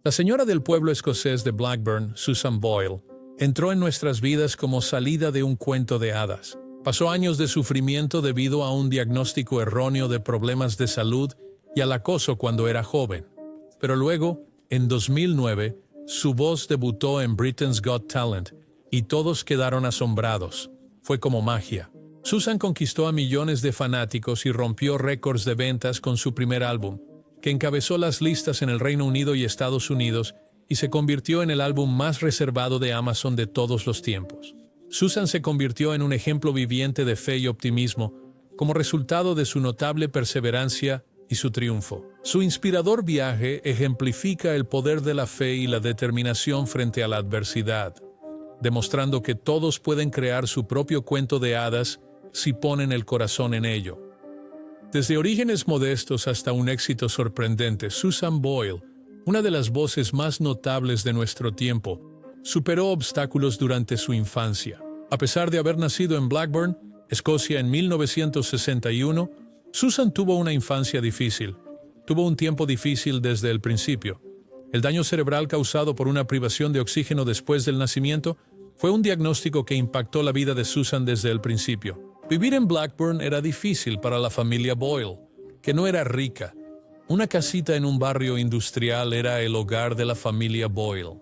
La señora del pueblo escocés de Blackburn, Susan Boyle, entró en nuestras vidas como salida de un cuento de hadas. Pasó años de sufrimiento debido a un diagnóstico erróneo de problemas de salud y al acoso cuando era joven. Pero luego, en 2009, su voz debutó en Britain's Got Talent y todos quedaron asombrados. Fue como magia. Susan conquistó a millones de fanáticos y rompió récords de ventas con su primer álbum, que encabezó las listas en el Reino Unido y Estados Unidos y se convirtió en el álbum más reservado de Amazon de todos los tiempos. Susan se convirtió en un ejemplo viviente de fe y optimismo como resultado de su notable perseverancia y su triunfo. Su inspirador viaje ejemplifica el poder de la fe y la determinación frente a la adversidad, demostrando que todos pueden crear su propio cuento de hadas si ponen el corazón en ello. Desde orígenes modestos hasta un éxito sorprendente, Susan Boyle, una de las voces más notables de nuestro tiempo, superó obstáculos durante su infancia. A pesar de haber nacido en Blackburn, Escocia en 1961, Susan tuvo una infancia difícil. Tuvo un tiempo difícil desde el principio. El daño cerebral causado por una privación de oxígeno después del nacimiento fue un diagnóstico que impactó la vida de Susan desde el principio. Vivir en Blackburn era difícil para la familia Boyle, que no era rica. Una casita en un barrio industrial era el hogar de la familia Boyle.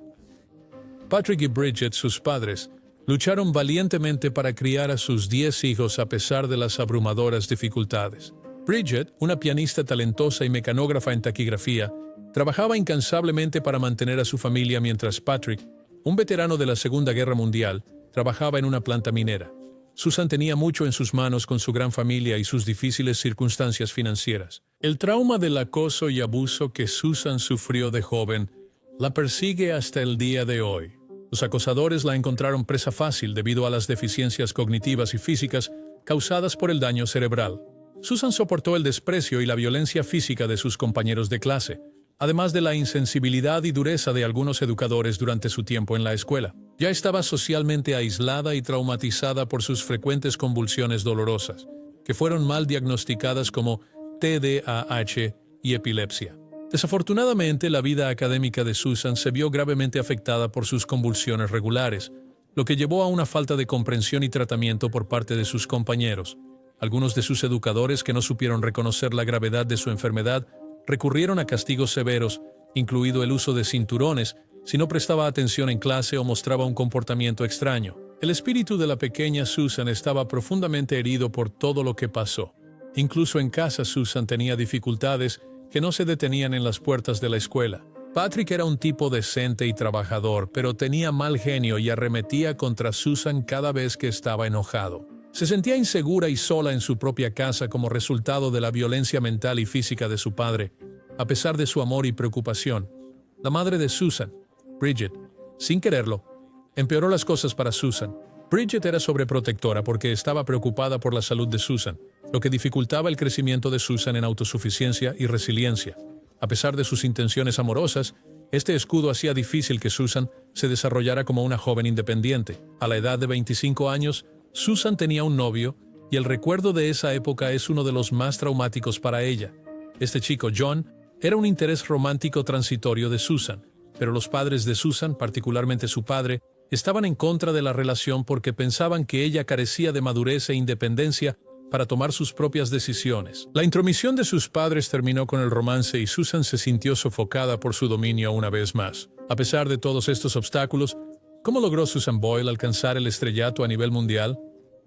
Patrick y Bridget, sus padres, lucharon valientemente para criar a sus 10 hijos a pesar de las abrumadoras dificultades. Bridget, una pianista talentosa y mecanógrafa en taquigrafía, trabajaba incansablemente para mantener a su familia mientras Patrick, un veterano de la Segunda Guerra Mundial, trabajaba en una planta minera. Susan tenía mucho en sus manos con su gran familia y sus difíciles circunstancias financieras. El trauma del acoso y abuso que Susan sufrió de joven la persigue hasta el día de hoy. Los acosadores la encontraron presa fácil debido a las deficiencias cognitivas y físicas causadas por el daño cerebral. Susan soportó el desprecio y la violencia física de sus compañeros de clase, además de la insensibilidad y dureza de algunos educadores durante su tiempo en la escuela. Ya estaba socialmente aislada y traumatizada por sus frecuentes convulsiones dolorosas, que fueron mal diagnosticadas como TDAH y epilepsia. Desafortunadamente, la vida académica de Susan se vio gravemente afectada por sus convulsiones regulares, lo que llevó a una falta de comprensión y tratamiento por parte de sus compañeros. Algunos de sus educadores, que no supieron reconocer la gravedad de su enfermedad, recurrieron a castigos severos, incluido el uso de cinturones, si no prestaba atención en clase o mostraba un comportamiento extraño. El espíritu de la pequeña Susan estaba profundamente herido por todo lo que pasó. Incluso en casa, Susan tenía dificultades que no se detenían en las puertas de la escuela. Patrick era un tipo decente y trabajador, pero tenía mal genio y arremetía contra Susan cada vez que estaba enojado. Se sentía insegura y sola en su propia casa como resultado de la violencia mental y física de su padre, a pesar de su amor y preocupación. La madre de Susan, Bridget, sin quererlo, empeoró las cosas para Susan. Bridget era sobreprotectora porque estaba preocupada por la salud de Susan, lo que dificultaba el crecimiento de Susan en autosuficiencia y resiliencia. A pesar de sus intenciones amorosas, este escudo hacía difícil que Susan se desarrollara como una joven independiente. A la edad de 25 años, Susan tenía un novio, y el recuerdo de esa época es uno de los más traumáticos para ella. Este chico, John, era un interés romántico transitorio de Susan, pero los padres de Susan, particularmente su padre, estaban en contra de la relación porque pensaban que ella carecía de madurez e independencia para tomar sus propias decisiones. La intromisión de sus padres terminó con el romance y Susan se sintió sofocada por su dominio una vez más. A pesar de todos estos obstáculos, ¿cómo logró Susan Boyle alcanzar el estrellato a nivel mundial?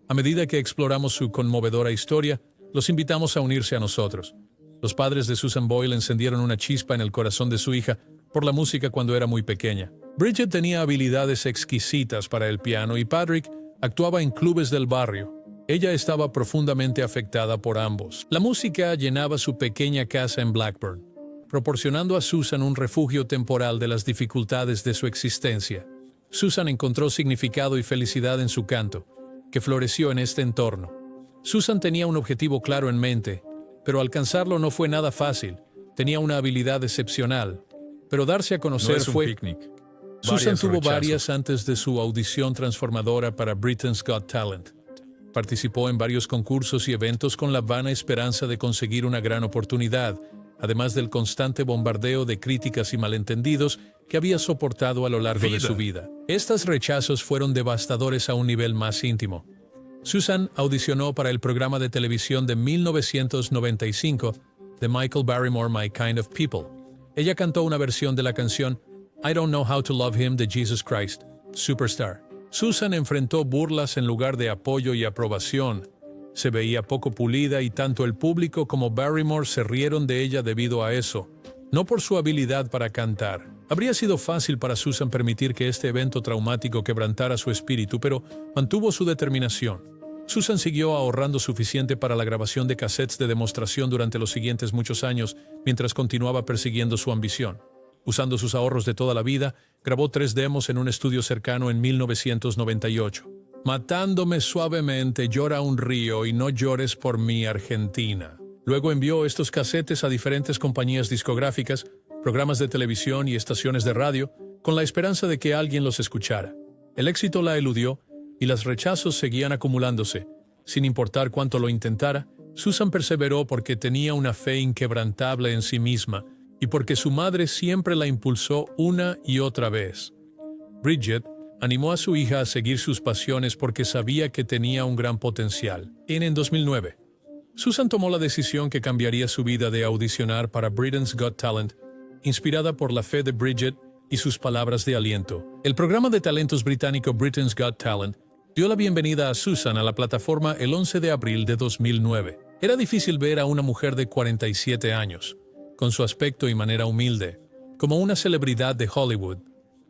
A medida que exploramos su conmovedora historia, los invitamos a unirse a nosotros. Los padres de Susan Boyle encendieron una chispa en el corazón de su hija por la música cuando era muy pequeña. Bridget tenía habilidades exquisitas para el piano y Patrick actuaba en clubes del barrio. Ella estaba profundamente afectada por ambos. La música llenaba su pequeña casa en Blackburn, proporcionando a Susan un refugio temporal de las dificultades de su existencia. Susan encontró significado y felicidad en su canto, que floreció en este entorno. Susan tenía un objetivo claro en mente, pero alcanzarlo no fue nada fácil. Tenía una habilidad excepcional, pero darse a conocer fue... Susan tuvo varias antes de su audición transformadora para Britain's Got Talent. Participó en varios concursos y eventos con la vana esperanza de conseguir una gran oportunidad, además del constante bombardeo de críticas y malentendidos que había soportado a lo largo de su vida. Estos rechazos fueron devastadores a un nivel más íntimo. Susan audicionó para el programa de televisión de 1995 de Michael Barrymore, My Kind of People. Ella cantó una versión de la canción I Don't Know How to Love Him de Jesus Christ Superstar. Susan enfrentó burlas en lugar de apoyo y aprobación. Se veía poco pulida y tanto el público como Barrymore se rieron de ella debido a eso, no por su habilidad para cantar. Habría sido fácil para Susan permitir que este evento traumático quebrantara su espíritu, pero mantuvo su determinación. Susan siguió ahorrando suficiente para la grabación de cassettes de demostración durante los siguientes muchos años, mientras continuaba persiguiendo su ambición. Usando sus ahorros de toda la vida, grabó 3 demos en un estudio cercano en 1998. Matándome suavemente, llora un río y no llores por mí, Argentina. Luego envió estos casetes a diferentes compañías discográficas, programas de televisión y estaciones de radio, con la esperanza de que alguien los escuchara. El éxito la eludió y los rechazos seguían acumulándose. Sin importar cuánto lo intentara, Susan perseveró porque tenía una fe inquebrantable en sí misma y porque su madre siempre la impulsó una y otra vez. Bridget animó a su hija a seguir sus pasiones porque sabía que tenía un gran potencial. En 2009, Susan tomó la decisión que cambiaría su vida de audicionar para Britain's Got Talent, inspirada por la fe de Bridget y sus palabras de aliento. El programa de talentos británico Britain's Got Talent dio la bienvenida a Susan a la plataforma el 11 de abril de 2009. Era difícil ver a una mujer de 47 años, con su aspecto y manera humilde, como una celebridad de Hollywood.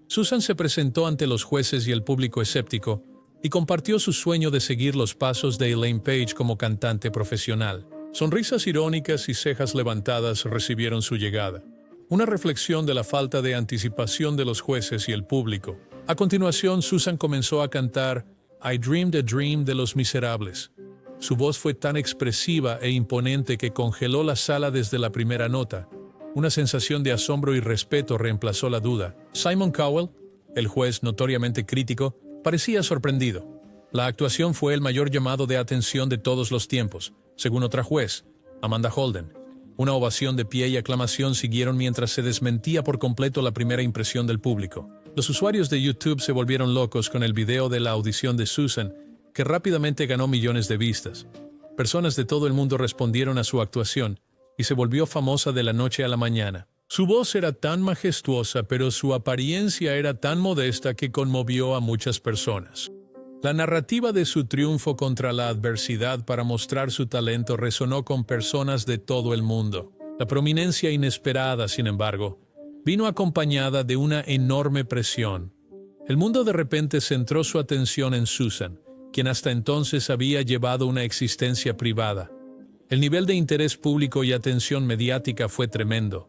Susan se presentó ante los jueces y el público escéptico y compartió su sueño de seguir los pasos de Elaine Paige como cantante profesional. Sonrisas irónicas y cejas levantadas recibieron su llegada. Una reflexión de la falta de anticipación de los jueces y el público. A continuación, Susan comenzó a cantar I Dreamed a Dream de Los Miserables. Su voz fue tan expresiva e imponente que congeló la sala desde la primera nota. Una sensación de asombro y respeto reemplazó la duda. Simon Cowell, el juez notoriamente crítico, parecía sorprendido. La actuación fue el mayor llamado de atención de todos los tiempos, según otra juez, Amanda Holden. Una ovación de pie y aclamación siguieron mientras se desmentía por completo la primera impresión del público. Los usuarios de YouTube se volvieron locos con el video de la audición de Susan, que rápidamente ganó millones de vistas. Personas de todo el mundo respondieron a su actuación y se volvió famosa de la noche a la mañana. Su voz era tan majestuosa, pero su apariencia era tan modesta que conmovió a muchas personas. La narrativa de su triunfo contra la adversidad para mostrar su talento resonó con personas de todo el mundo. La prominencia inesperada, sin embargo, vino acompañada de una enorme presión. El mundo de repente centró su atención en Susan, quien hasta entonces había llevado una existencia privada. El nivel de interés público y atención mediática fue tremendo.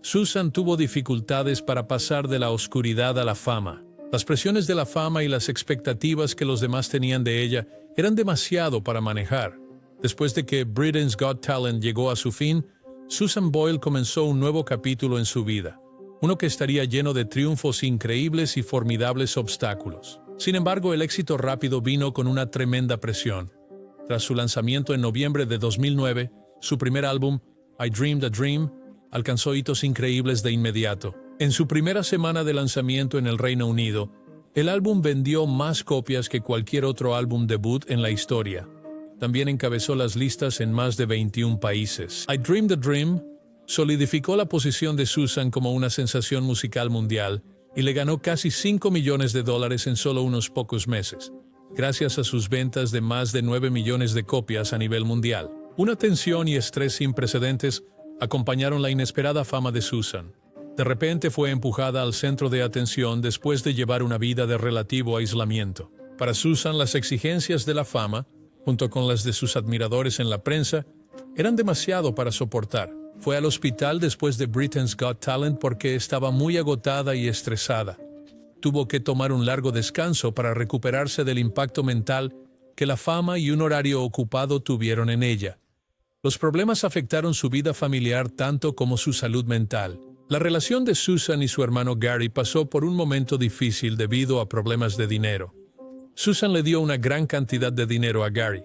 Susan tuvo dificultades para pasar de la oscuridad a la fama. Las presiones de la fama y las expectativas que los demás tenían de ella eran demasiado para manejar. Después de que Britain's Got Talent llegó a su fin, Susan Boyle comenzó un nuevo capítulo en su vida, uno que estaría lleno de triunfos increíbles y formidables obstáculos. Sin embargo, el éxito rápido vino con una tremenda presión. Tras su lanzamiento en noviembre de 2009, su primer álbum, I Dreamed a Dream, alcanzó hitos increíbles de inmediato. En su primera semana de lanzamiento en el Reino Unido, el álbum vendió más copias que cualquier otro álbum debut en la historia. También encabezó las listas en más de 21 países. I Dreamed a Dream solidificó la posición de Susan como una sensación musical mundial y le ganó casi $5 millones en solo unos pocos meses, gracias a sus ventas de más de 9 millones de copias a nivel mundial. Una tensión y estrés sin precedentes acompañaron la inesperada fama de Susan. De repente fue empujada al centro de atención después de llevar una vida de relativo aislamiento. Para Susan, las exigencias de la fama, junto con las de sus admiradores en la prensa, eran demasiado para soportar. Fue al hospital después de Britain's Got Talent porque estaba muy agotada y estresada. Tuvo que tomar un largo descanso para recuperarse del impacto mental que la fama y un horario ocupado tuvieron en ella. Los problemas afectaron su vida familiar tanto como su salud mental. La relación de Susan y su hermano Gary pasó por un momento difícil debido a problemas de dinero. Susan le dio una gran cantidad de dinero a Gary,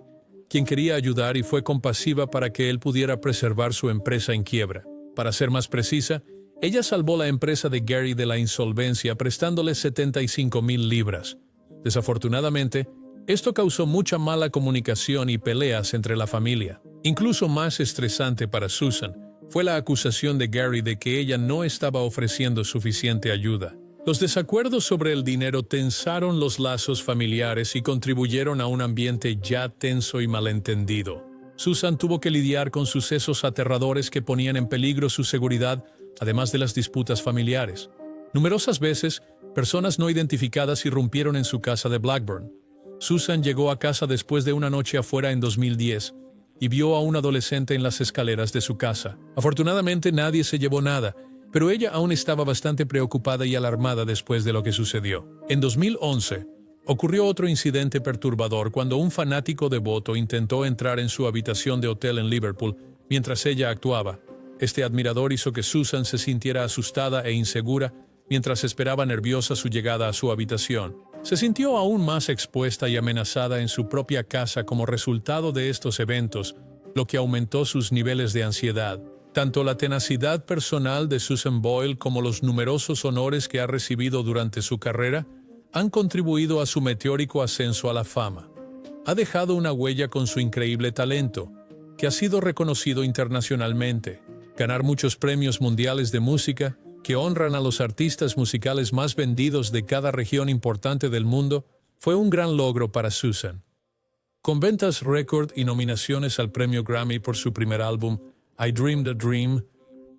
quien quería ayudar y fue compasiva para que él pudiera preservar su empresa en quiebra. Para ser más precisa, ella salvó la empresa de Gary de la insolvencia prestándole 75,000 libras. Desafortunadamente, esto causó mucha mala comunicación y peleas entre la familia. Incluso más estresante para Susan fue la acusación de Gary de que ella no estaba ofreciendo suficiente ayuda. Los desacuerdos sobre el dinero tensaron los lazos familiares y contribuyeron a un ambiente ya tenso y malentendido. Susan tuvo que lidiar con sucesos aterradores que ponían en peligro su seguridad, además de las disputas familiares. Numerosas veces, personas no identificadas irrumpieron en su casa de Blackburn. Susan llegó a casa después de una noche afuera en 2010 y vio a un adolescente en las escaleras de su casa. Afortunadamente nadie se llevó nada, pero ella aún estaba bastante preocupada y alarmada después de lo que sucedió. En 2011, ocurrió otro incidente perturbador cuando un fanático devoto intentó entrar en su habitación de hotel en Liverpool mientras ella actuaba. Este admirador hizo que Susan se sintiera asustada e insegura mientras esperaba nerviosa su llegada a su habitación. Se sintió aún más expuesta y amenazada en su propia casa como resultado de estos eventos, lo que aumentó sus niveles de ansiedad. Tanto la tenacidad personal de Susan Boyle como los numerosos honores que ha recibido durante su carrera han contribuido a su meteórico ascenso a la fama. Ha dejado una huella con su increíble talento, que ha sido reconocido internacionalmente. Ganar muchos premios mundiales de música, que honran a los artistas musicales más vendidos de cada región importante del mundo, fue un gran logro para Susan. Con ventas récord y nominaciones al premio Grammy por su primer álbum, I Dreamed a Dream,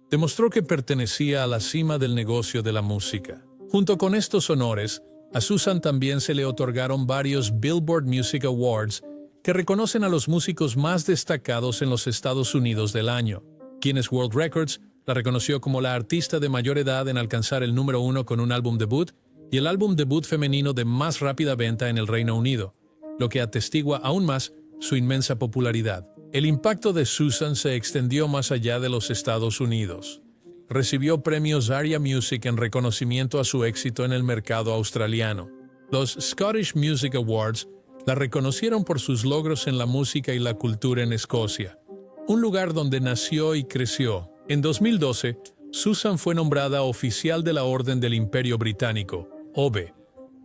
demostró que pertenecía a la cima del negocio de la música. Junto con estos honores, a Susan también se le otorgaron varios Billboard Music Awards que reconocen a los músicos más destacados en los Estados Unidos del año. Guinness World Records la reconoció como la artista de mayor edad en alcanzar el número 1 con un álbum debut y el álbum debut femenino de más rápida venta en el Reino Unido, lo que atestigua aún más su inmensa popularidad. El impacto de Susan se extendió más allá de los Estados Unidos. Recibió premios ARIA Music en reconocimiento a su éxito en el mercado australiano. Los Scottish Music Awards la reconocieron por sus logros en la música y la cultura en Escocia, un lugar donde nació y creció. En 2012, Susan fue nombrada oficial de la Orden del Imperio Británico, OBE,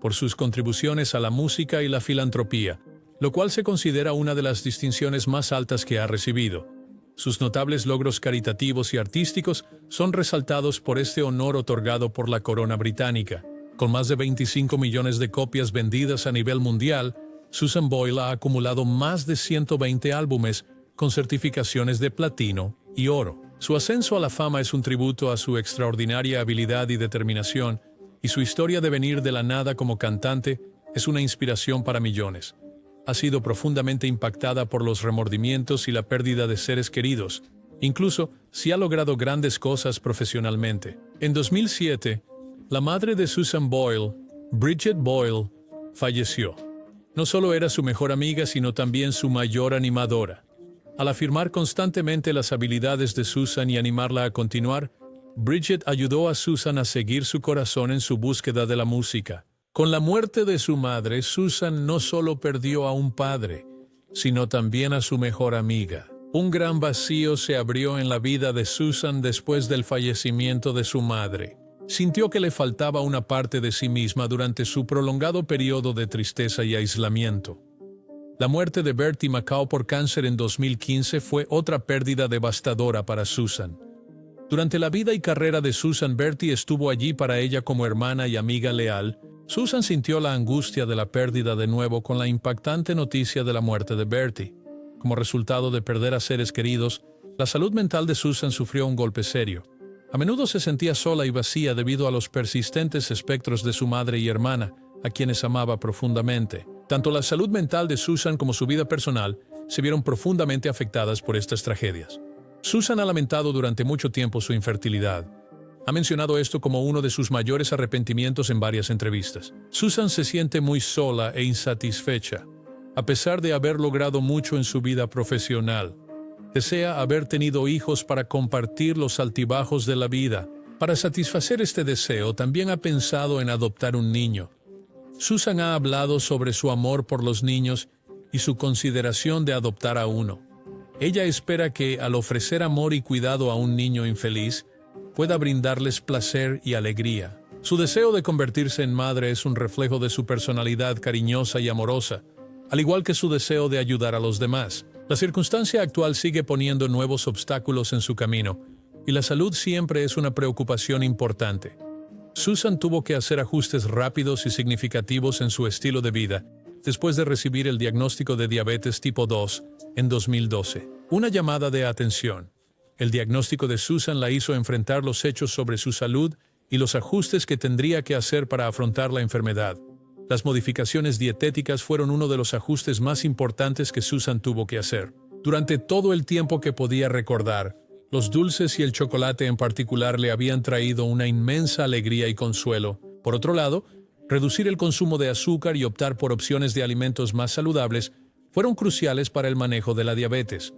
por sus contribuciones a la música y la filantropía, lo cual se considera una de las distinciones más altas que ha recibido. Sus notables logros caritativos y artísticos son resaltados por este honor otorgado por la corona británica. Con más de 25 millones de copias vendidas a nivel mundial, Susan Boyle ha acumulado más de 120 álbumes con certificaciones de platino y oro. Su ascenso a la fama es un tributo a su extraordinaria habilidad y determinación, y su historia de venir de la nada como cantante es una inspiración para millones. Ha sido profundamente impactada por los remordimientos y la pérdida de seres queridos, incluso si ha logrado grandes cosas profesionalmente. En 2007, la madre de Susan Boyle, Bridget Boyle, falleció. No solo era su mejor amiga, sino también su mayor animadora. Al afirmar constantemente las habilidades de Susan y animarla a continuar, Bridget ayudó a Susan a seguir su corazón en su búsqueda de la música. Con la muerte de su madre, Susan no solo perdió a un padre, sino también a su mejor amiga. Un gran vacío se abrió en la vida de Susan después del fallecimiento de su madre. Sintió que le faltaba una parte de sí misma durante su prolongado periodo de tristeza y aislamiento. La muerte de Bertie Macao por cáncer en 2015 fue otra pérdida devastadora para Susan. Durante la vida y carrera de Susan, Bertie estuvo allí para ella como hermana y amiga leal. Susan sintió la angustia de la pérdida de nuevo con la impactante noticia de la muerte de Bertie. Como resultado de perder a seres queridos, la salud mental de Susan sufrió un golpe serio. A menudo se sentía sola y vacía debido a los persistentes espectros de su madre y hermana, a quienes amaba profundamente. Tanto la salud mental de Susan como su vida personal se vieron profundamente afectadas por estas tragedias. Susan ha lamentado durante mucho tiempo su infertilidad. Ha mencionado esto como uno de sus mayores arrepentimientos en varias entrevistas. Susan se siente muy sola e insatisfecha, a pesar de haber logrado mucho en su vida profesional. Desea haber tenido hijos para compartir los altibajos de la vida. Para satisfacer este deseo, también ha pensado en adoptar un niño. Susan ha hablado sobre su amor por los niños y su consideración de adoptar a uno. Ella espera que, al ofrecer amor y cuidado a un niño infeliz, pueda brindarles placer y alegría. Su deseo de convertirse en madre es un reflejo de su personalidad cariñosa y amorosa, al igual que su deseo de ayudar a los demás. La circunstancia actual sigue poniendo nuevos obstáculos en su camino, y la salud siempre es una preocupación importante. Susan tuvo que hacer ajustes rápidos y significativos en su estilo de vida después de recibir el diagnóstico de diabetes tipo 2 en 2012. Una llamada de atención. El diagnóstico de Susan la hizo enfrentar los hechos sobre su salud y los ajustes que tendría que hacer para afrontar la enfermedad. Las modificaciones dietéticas fueron uno de los ajustes más importantes que Susan tuvo que hacer. Durante todo el tiempo que podía recordar, los dulces y el chocolate en particular le habían traído una inmensa alegría y consuelo. Por otro lado, reducir el consumo de azúcar y optar por opciones de alimentos más saludables fueron cruciales para el manejo de la diabetes.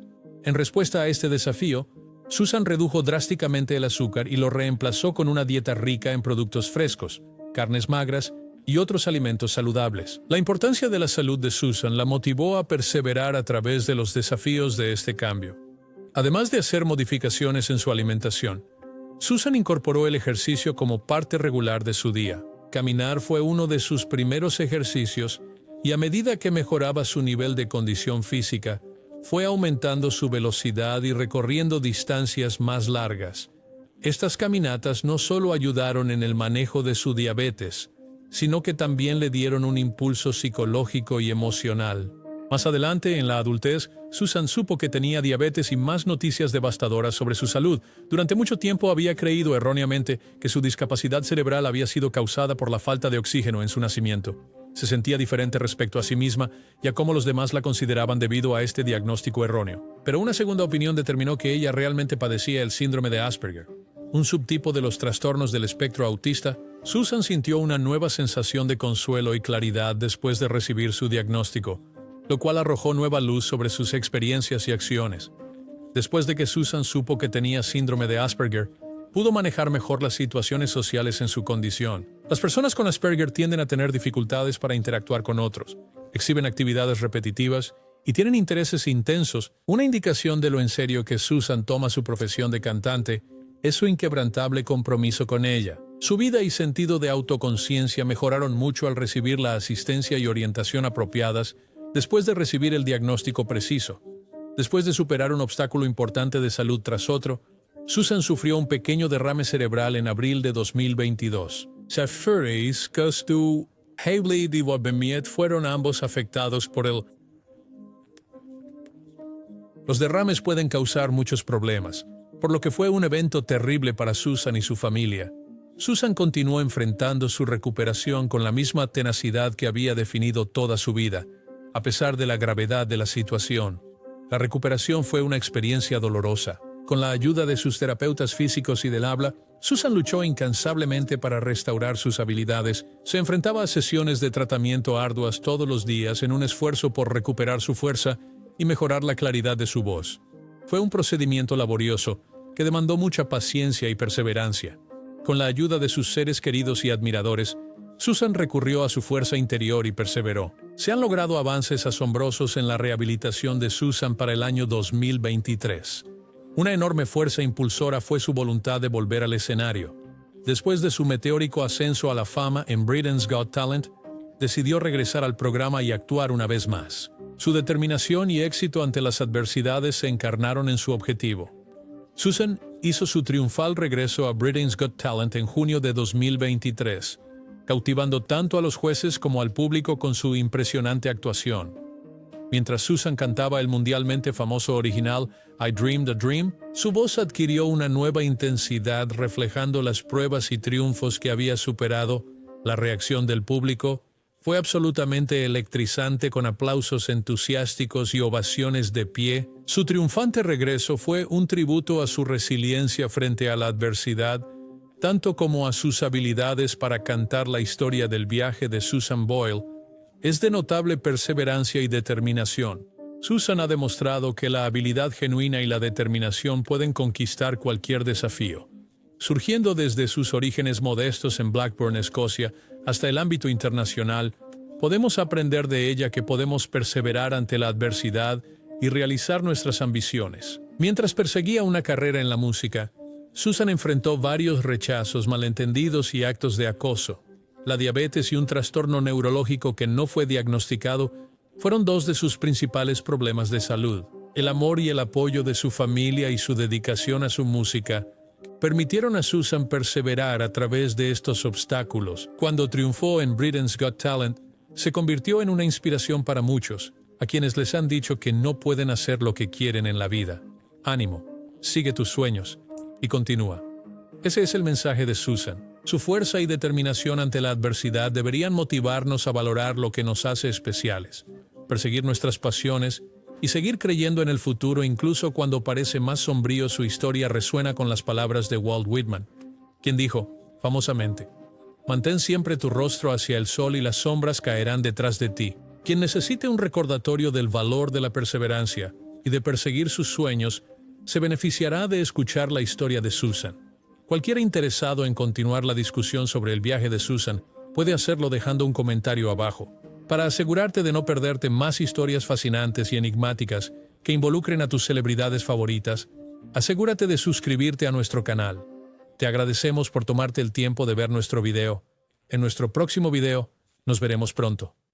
En respuesta a este desafío, Susan redujo drásticamente el azúcar y lo reemplazó con una dieta rica en productos frescos, carnes magras y otros alimentos saludables. La importancia de la salud de Susan la motivó a perseverar a través de los desafíos de este cambio. Además de hacer modificaciones en su alimentación, Susan incorporó el ejercicio como parte regular de su día. Caminar fue uno de sus primeros ejercicios y a medida que mejoraba su nivel de condición física, fue aumentando su velocidad y recorriendo distancias más largas. Estas caminatas no solo ayudaron en el manejo de su diabetes, sino que también le dieron un impulso psicológico y emocional. Más adelante, en la adultez, Susan supo que tenía diabetes y más noticias devastadoras sobre su salud. Durante mucho tiempo había creído erróneamente que su discapacidad cerebral había sido causada por la falta de oxígeno en su nacimiento. Se sentía diferente respecto a sí misma y a cómo los demás la consideraban debido a este diagnóstico erróneo. Pero una segunda opinión determinó que ella realmente padecía el síndrome de Asperger, un subtipo de los trastornos del espectro autista. Susan sintió una nueva sensación de consuelo y claridad después de recibir su diagnóstico, lo cual arrojó nueva luz sobre sus experiencias y acciones. Después de que Susan supo que tenía síndrome de Asperger, pudo manejar mejor las situaciones sociales en su condición. Las personas con Asperger tienden a tener dificultades para interactuar con otros, exhiben actividades repetitivas y tienen intereses intensos. Una indicación de lo en serio que Susan toma su profesión de cantante es su inquebrantable compromiso con ella. Su vida y sentido de autoconciencia mejoraron mucho al recibir la asistencia y orientación apropiadas después de recibir el diagnóstico preciso. Después de superar un obstáculo importante de salud tras otro, Susan sufrió un pequeño derrame cerebral en abril de 2022. Safaris Costu Hailey y Wabemiet fueron ambos afectados por el. Los derrames pueden causar muchos problemas, por lo que fue un evento terrible para Susan y su familia. Susan continuó enfrentando su recuperación con la misma tenacidad que había definido toda su vida, a pesar de la gravedad de la situación. La recuperación fue una experiencia dolorosa. Con la ayuda de sus terapeutas físicos y del habla, Susan luchó incansablemente para restaurar sus habilidades. Se enfrentaba a sesiones de tratamiento arduas todos los días en un esfuerzo por recuperar su fuerza y mejorar la claridad de su voz. Fue un procedimiento laborioso que demandó mucha paciencia y perseverancia. Con la ayuda de sus seres queridos y admiradores, Susan recurrió a su fuerza interior y perseveró. Se han logrado avances asombrosos en la rehabilitación de Susan para el año 2023. Una enorme fuerza impulsora fue su voluntad de volver al escenario. Después de su meteórico ascenso a la fama en Britain's Got Talent, decidió regresar al programa y actuar una vez más. Su determinación y éxito ante las adversidades se encarnaron en su objetivo. Susan hizo su triunfal regreso a Britain's Got Talent en junio de 2023, cautivando tanto a los jueces como al público con su impresionante actuación. Mientras Susan cantaba el mundialmente famoso original I Dreamed a Dream, su voz adquirió una nueva intensidad reflejando las pruebas y triunfos que había superado. La reacción del público fue absolutamente electrizante, con aplausos entusiásticos y ovaciones de pie. Su triunfante regreso fue un tributo a su resiliencia frente a la adversidad, tanto como a sus habilidades para cantar. La historia del viaje de Susan Boyle es de notable perseverancia y determinación. Susan ha demostrado que la habilidad genuina y la determinación pueden conquistar cualquier desafío. Surgiendo desde sus orígenes modestos en Blackburn, Escocia, hasta el ámbito internacional, podemos aprender de ella que podemos perseverar ante la adversidad y realizar nuestras ambiciones. Mientras perseguía una carrera en la música, Susan enfrentó varios rechazos, malentendidos y actos de acoso. La diabetes y un trastorno neurológico que no fue diagnosticado fueron dos de sus principales problemas de salud. El amor y el apoyo de su familia y su dedicación a su música permitieron a Susan perseverar a través de estos obstáculos. Cuando triunfó en Britain's Got Talent, se convirtió en una inspiración para muchos, a quienes les han dicho que no pueden hacer lo que quieren en la vida. Ánimo, sigue tus sueños y continúa. Ese es el mensaje de Susan. Su fuerza y determinación ante la adversidad deberían motivarnos a valorar lo que nos hace especiales, perseguir nuestras pasiones y seguir creyendo en el futuro incluso cuando parece más sombrío. Su historia resuena con las palabras de Walt Whitman, quien dijo, famosamente, «Mantén siempre tu rostro hacia el sol y las sombras caerán detrás de ti». Quien necesite un recordatorio del valor de la perseverancia y de perseguir sus sueños, se beneficiará de escuchar la historia de Susan. Cualquiera interesado en continuar la discusión sobre el viaje de Susan puede hacerlo dejando un comentario abajo. Para asegurarte de no perderte más historias fascinantes y enigmáticas que involucren a tus celebridades favoritas, asegúrate de suscribirte a nuestro canal. Te agradecemos por tomarte el tiempo de ver nuestro video. En nuestro próximo video, nos veremos pronto.